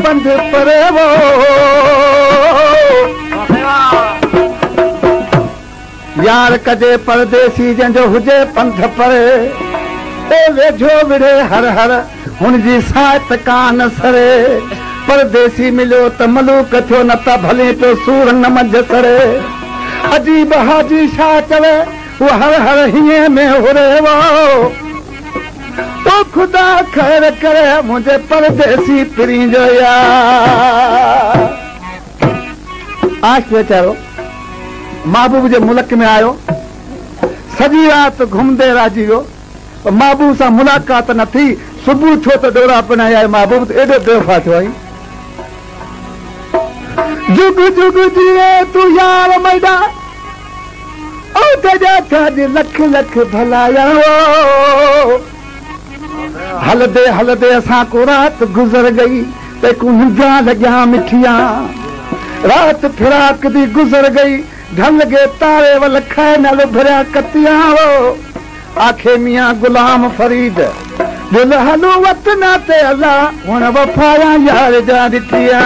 बंध परे वो यार कजे परदेसी जंहिंजो हुजे पंथ परे ए वेझो विड़े हर हर हुन जी साथ कान सरे परदेसी मिलियो त मलूक थियो न त भले पियो सूर न मंझ सरे अजीब हाजी छा चवे वो हर हर हीअं में हुरे वो तो खुदा खैर करे मुझे परदेसी पिरी जो यार आश बेचारो महबूब जे मुल्क में आयो सॼी रात घुमंदे राजी वियो महबूब सां मुलाक़ात न थी सुबुह छो त डोरा पिनाया महबूब त एॾो बेवफ़ा थियो आई जुग जुग जिए तू यार मैडा ओ तेजा छाजी लख लख भलाया हलदे हलदे असां को रात गुज़र गई ते को निंजा लॻिया मिठिया रात फिराक दी गुज़र गई ढल गए तारे वल खाए नल भरिया कतिया आखे मियां गुलाम फरीद दिल हलो वतना ते अल्लाह हुन वफाया यार जा दितिया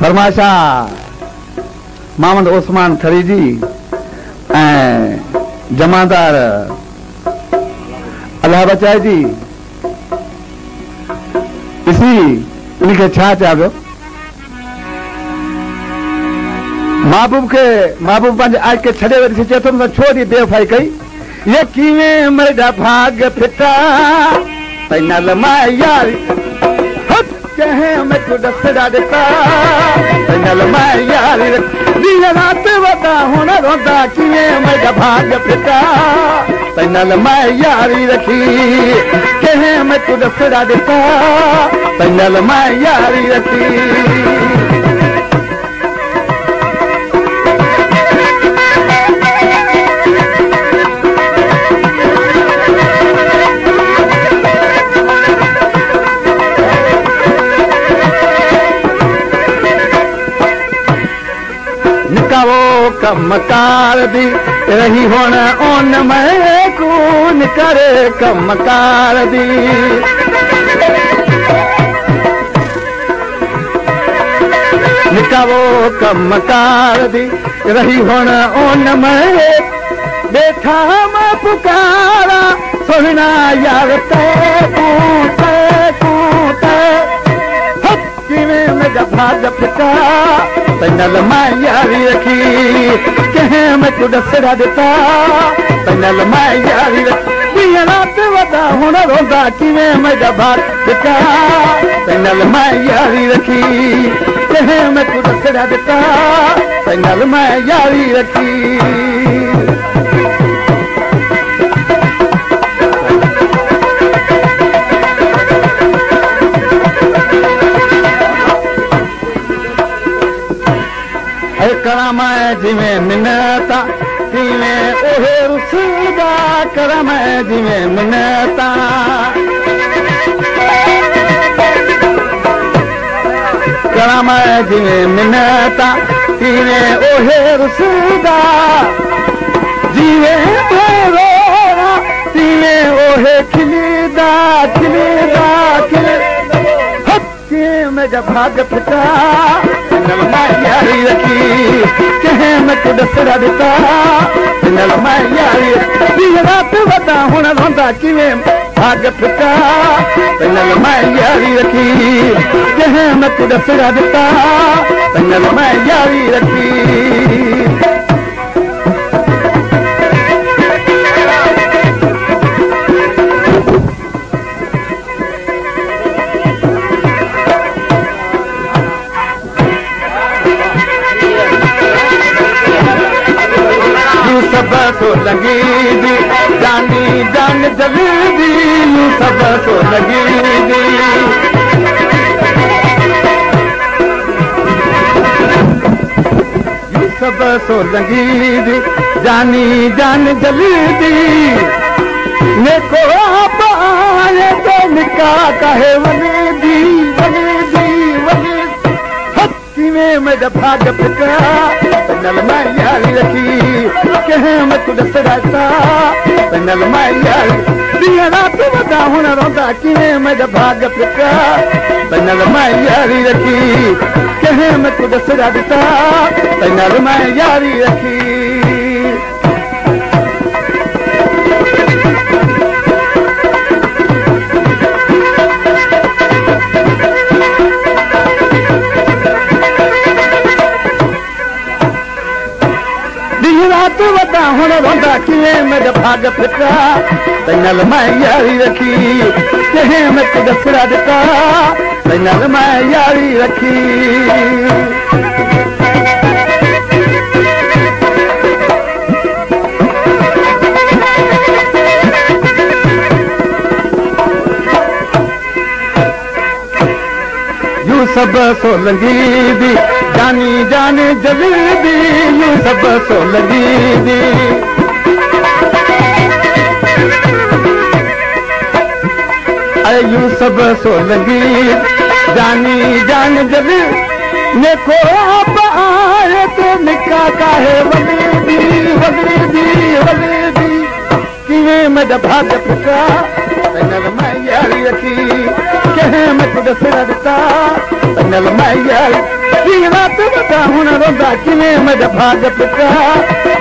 फरमाशा मोहम्मद उस्मान फरीदी ऐं जमादार अल्लाह बचाए जी इसी इनके छा चया पियो महबूब पंहिंजे आज के छॾे वरी चए थो छो ॾी बेवफ़ाई कई ये कीअं मरदा भाग फिटा नल मां यारी कंहिं में ॾसड़ा ॾिता नल मां यारी ॾींहं राति वॾा हुन रोंदा कीअं मरदा भाग फिटा नल मां यारी रखी कंहिं में ॾसड़ा ॾिता नल मां यारी रखी वो कमकार दी रही होना ओन में कून करे कमकार दी निका वो कमकार दी रही होना ओन में बैठा मैं पुकारा सोना यार ते कूते में जब भाग फिटा नल मां यारी रखी कंहिं में ॾसड़ा ॾिता नल मां यारी रखी रात वॾा हुन रोंदा कीअं में भाग फिटा नल मां यारी रखी कंहिं में ॾसड़ा ॾिता नल मां यारी रखी करम जिमें मिन्नता तिवें ओहे रुसदा करम जिमें मिन्नता करम जिमें मिन्नता तिवें ओहे रुसदा जीवें रोना तिवें ओहे खिलदा खिलदा खिल में जब भाग फिटा नल मां यारी रखी कंहिं में ॾसड़ा ॾिता नल मां यारी ॾींहं राति वॾा हुन रोंदा कीअं भाग फिटा नल मां यारी रखी कंहिं में ॾसड़ा ॾिता नल मां यारी रखी सब तो लगी दी जानी जान जल्दी सब तो लगी दी सब तो लगी दी जानी जान जल्दी ने को पाए तो निकाह कहे वने दी में भाग फिटा नल मां यारी रखी कंहिं में ॾसड़ा ॾिता नल मां यारी दिया रात वदा हुन रोंदा किवें मेरा भाग फिटा तैनाल मैं यारी रखी कहे मैं तू दसड़ा दिता तैनाल मैं यारी रखी रात वदा हुन रोंदा किवें मेरा भाग फिटा तैनाल मैं यारी रखी कहे मैं तू दसड़ा दिता तैनाल मैं यारी रखी यूं सब सोलंगी दी जानी जाने जल्दी यूं सब सोलंगी दी अरे यूं सब सोलंगी जानी जान जल्दी ने को अब आए तो निका काहे वली दी किवें मेरा भाग फिटा तैनाल मैं यारी रखी कहे मैं तू दसड़ा दिता तैनाल मैं यारी रात वदा हुन रोंदा किवें मेरा भाग फिटा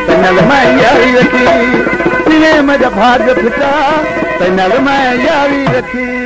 तैनाल मैं यारी रखी किवें मेरा भाग फिटा तैनाल मैं यारी रखी